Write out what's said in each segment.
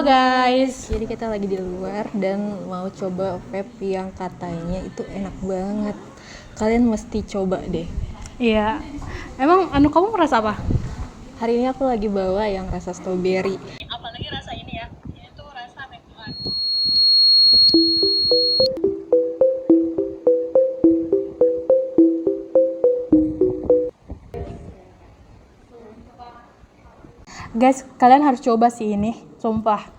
guys. Jadi kita lagi di luar dan mau coba vape yang katanya itu enak banget. Kalian mesti coba deh. Iya. Emang kamu merasa apa? Hari ini aku lagi bawa yang rasa strawberry. Apalagi rasa ini ya. Ini tuh rasa McDonald. Guys, kalian harus coba sih ini, sumpah.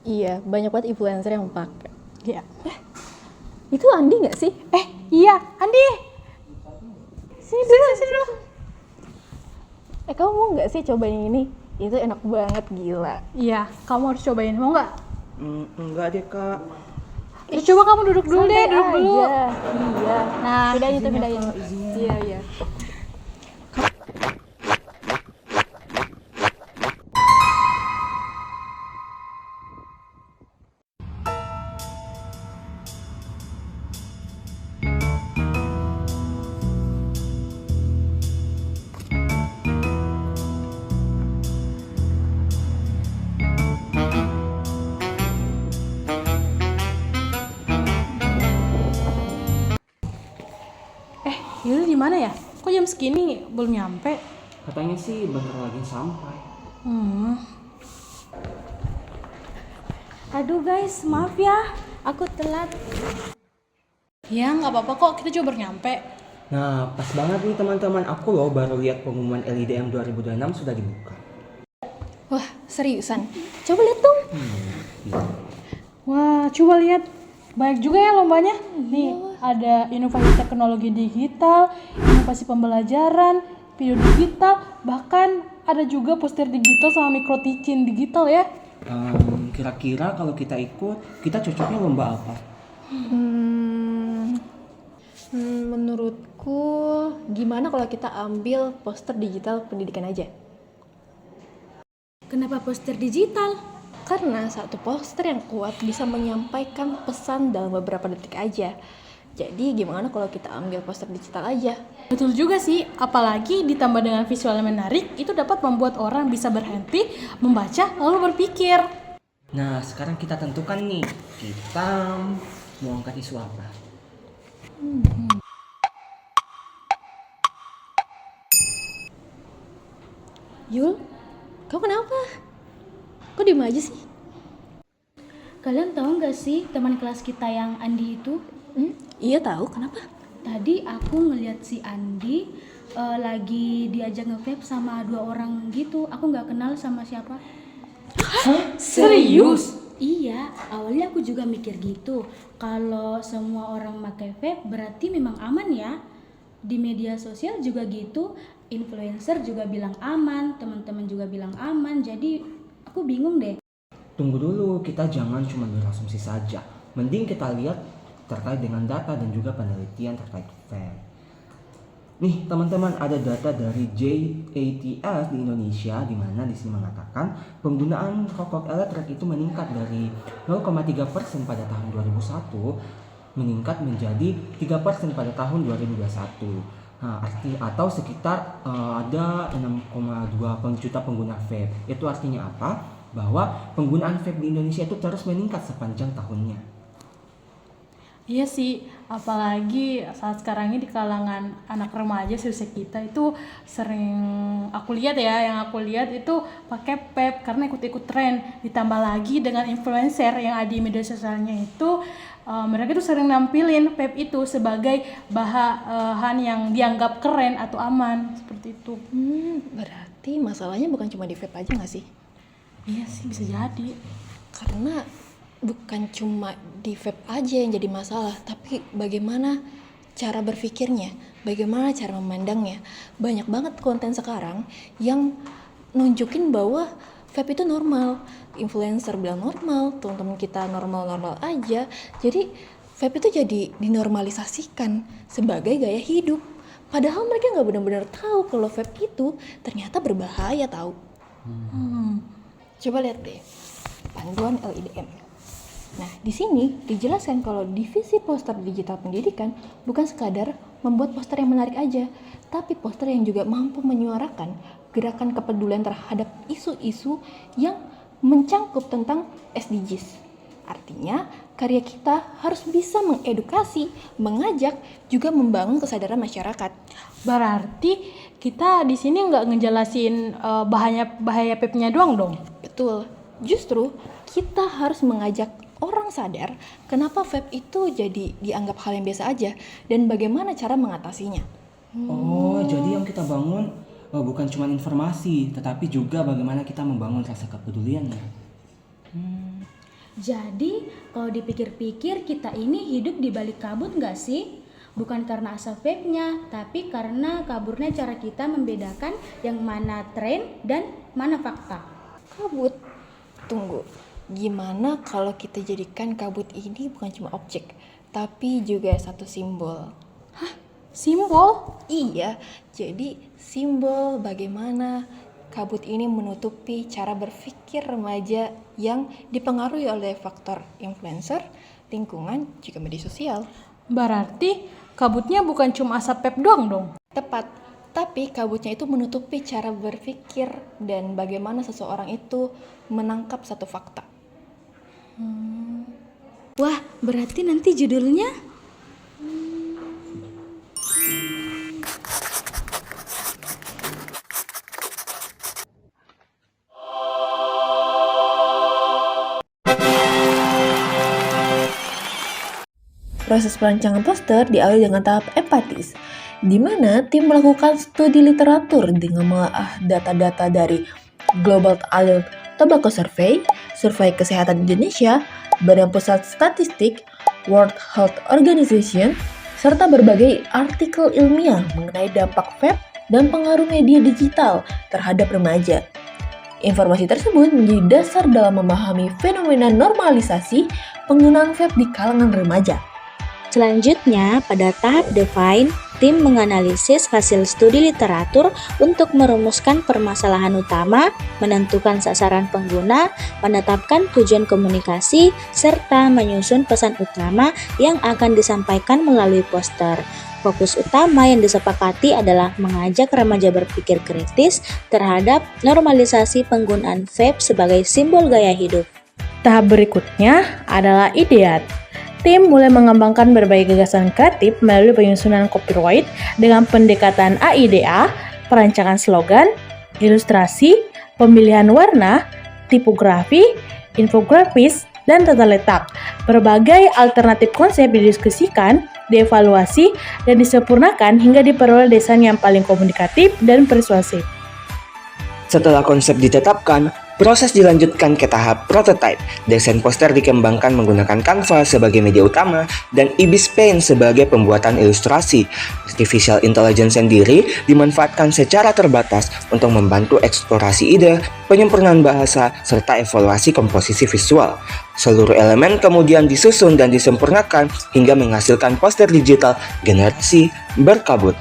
Iya, banyak banget influencer yang pakai. Iya. Itu Andi nggak sih? Iya, Andi. Sini dulu. Kamu mau nggak sih cobain ini? Itu enak banget, gila. Iya, kamu harus cobain. Mau nggak? Enggak deh kak. Coba kamu duduk dulu deh, Santai duduk dulu. aja. Iya. Nah, Pindahin itu, izin ya, pindahin. Kak, izin. Iya. Yul di mana ya? Kok jam segini belum nyampe? Katanya sih bentar lagi sampai. Aduh guys, maaf ya, aku telat. Ya nggak apa-apa kok, kita juga baru nyampe. Nah, pas banget nih teman-teman, aku loh baru lihat pengumuman LIDM 2026 sudah dibuka. Wah, seriusan? Coba lihat dong. Wah, coba lihat. Baik juga ya lombanya. Nih, ada inovasi teknologi digital, inovasi pembelajaran, video digital, bahkan ada juga poster digital sama micro teaching digital ya. Kira-kira kalau kita ikut, kita cocoknya lomba apa? Menurutku, gimana kalau kita ambil poster digital pendidikan aja? Kenapa poster digital? Karena satu poster yang kuat bisa menyampaikan pesan dalam beberapa detik aja. Jadi gimana kalau kita ambil poster digital aja? Betul juga sih, apalagi ditambah dengan visual yang menarik, itu dapat membuat orang bisa berhenti, membaca, lalu berpikir. Nah, sekarang kita tentukan nih, kita mau angkat isu apa? Yul, kamu kenapa? Kok diem aja sih? Kalian tahu nggak sih teman kelas kita yang Andi itu? Iya tahu, kenapa? Tadi aku ngeliat si Andi lagi diajak nge-vape sama 2 orang gitu. Aku nggak kenal sama siapa. Serius? Iya, awalnya aku juga mikir gitu. Kalau semua orang pakai vape berarti memang aman ya. Di media sosial juga gitu, influencer juga bilang aman, teman-teman juga bilang aman. Jadi aku bingung deh. Tunggu dulu, kita jangan cuma berasumsi saja. Mending kita lihat terkait dengan data dan juga penelitian terkait vape. Nih teman-teman, ada data dari JATF di Indonesia di mana di sini mengatakan penggunaan rokok elektrik itu meningkat dari 0,3% pada tahun 2001 meningkat menjadi 3% pada tahun 2021. Nah, atau sekitar ada 6,2 juta pengguna vape. Itu artinya apa? Bahwa penggunaan vape di Indonesia itu terus meningkat sepanjang tahunnya. Iya sih, apalagi saat sekarang ini di kalangan anak remaja seusia kita itu sering aku lihat itu pakai vape karena ikut-ikut tren. Ditambah lagi dengan influencer yang ada di media sosialnya itu, mereka tuh sering nampilin vape itu sebagai bahan yang dianggap keren atau aman seperti itu. Berarti masalahnya bukan cuma di vape aja nggak sih? Iya sih, bisa jadi. Karena bukan cuma di vape aja yang jadi masalah, tapi bagaimana cara berpikirnya, bagaimana cara memandangnya. Banyak banget konten sekarang yang nunjukin bahwa vape itu normal. Influencer bilang normal, teman-teman kita normal-normal aja. Jadi vape itu jadi dinormalisasikan sebagai gaya hidup. Padahal mereka nggak benar-benar tahu kalau vape itu ternyata berbahaya tahu. Coba lihat deh panduan LIDM. Nah, di sini dijelaskan kalau divisi poster digital pendidikan bukan sekadar membuat poster yang menarik aja, tapi poster yang juga mampu menyuarakan gerakan kepedulian terhadap isu-isu yang mencangkup tentang SDGs. Artinya, karya kita harus bisa mengedukasi, mengajak, juga membangun kesadaran masyarakat. Berarti kita di sini nggak ngejelasin bahaya vape-nya doang dong. Betul, justru kita harus mengajak orang sadar kenapa vape itu jadi dianggap hal yang biasa aja dan bagaimana cara mengatasinya. Oh, jadi yang kita bangun bukan cuma informasi, tetapi juga bagaimana kita membangun rasa kepedulian ya. Jadi, kalau dipikir-pikir kita ini hidup di balik kabut nggak sih? Bukan karena asal vape-nya, tapi karena kaburnya cara kita membedakan yang mana tren dan mana fakta. Kabut. Tunggu, gimana kalau kita jadikan kabut ini bukan cuma objek, tapi juga satu simbol? Simbol? Iya, jadi simbol bagaimana kabut ini menutupi cara berpikir remaja yang dipengaruhi oleh faktor influencer, lingkungan, juga media sosial. Berarti kabutnya bukan cuma asap vape doang dong. Tepat, tapi kabutnya itu menutupi cara berpikir dan bagaimana seseorang itu menangkap satu fakta. Wah, berarti nanti judulnya Proses perancangan poster diawali dengan tahap empatis, di mana tim melakukan studi literatur dengan mengolah data-data dari Global Adult Tobacco Survey, Survei Kesehatan Indonesia, Badan Pusat Statistik, World Health Organization, serta berbagai artikel ilmiah mengenai dampak vape dan pengaruh media digital terhadap remaja. Informasi tersebut menjadi dasar dalam memahami fenomena normalisasi penggunaan vape di kalangan remaja. Selanjutnya, pada tahap define, tim menganalisis hasil studi literatur untuk merumuskan permasalahan utama, menentukan sasaran pengguna, menetapkan tujuan komunikasi, serta menyusun pesan utama yang akan disampaikan melalui poster. Fokus utama yang disepakati adalah mengajak remaja berpikir kritis terhadap normalisasi penggunaan vape sebagai simbol gaya hidup. Tahap berikutnya adalah ideat. Tim mulai mengembangkan berbagai gagasan kreatif melalui penyusunan copyright dengan pendekatan AIDA, perancangan slogan, ilustrasi, pemilihan warna, tipografi, infografis, dan tata letak. Berbagai alternatif konsep didiskusikan, dievaluasi, dan disempurnakan hingga diperoleh desain yang paling komunikatif dan persuasif. Setelah konsep ditetapkan, proses dilanjutkan ke tahap prototype. Desain poster dikembangkan menggunakan Canva sebagai media utama dan Ibis Paint sebagai pembuatan ilustrasi. Artificial Intelligence sendiri dimanfaatkan secara terbatas untuk membantu eksplorasi ide, penyempurnaan bahasa, serta evaluasi komposisi visual. Seluruh elemen kemudian disusun dan disempurnakan hingga menghasilkan poster digital generasi berkabut.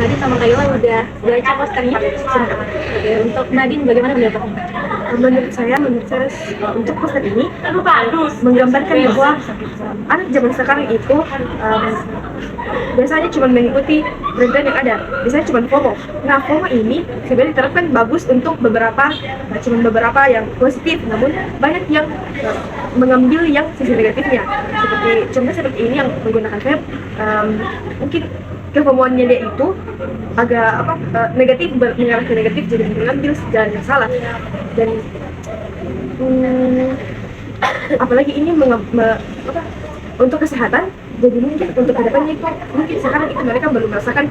Tadi sama Kayla udah baca posternya. Untuk Nadine bagaimana pendapatnya? Menurut saya untuk poster ini menggambarkan bahwa anak zaman sekarang itu biasanya cuma mengikuti tren yang ada, biasanya cuma FOMO. Nah, FOMO ini sebenarnya diterapkan bagus untuk beberapa yang positif, namun banyak yang mengambil yang sisi negatifnya. Seperti ini yang menggunakan vape, mungkin kefomoannya dia itu agak negatif, mengarah ke negatif, jadi mengambil jalan yang salah. Dan apalagi ini untuk kesehatan, jadi mungkin untuk kedepannya itu mungkin sekarang itu mereka belum merasakan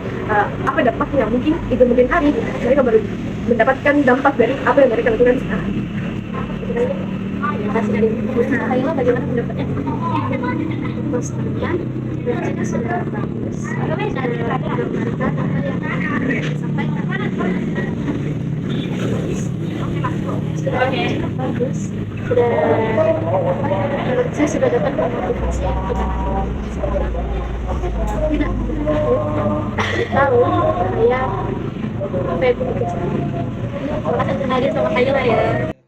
apa dampaknya. Mungkin di kemudian hari mereka baru mendapatkan dampak dari apa yang mereka lakukan sekarang. Terima kasih Nadine. Kayla bagaimana pendapatnya? posternya sebenarnya sudah bagus, sudah menggambarkan apa yang disampaikan. Sudah cukup bagus, sudah menurut saya sudah dapat memotivasi aku dan sekarang tidak tahu bahaya vape itu. Terima kasih Nadia sama Kayla ya.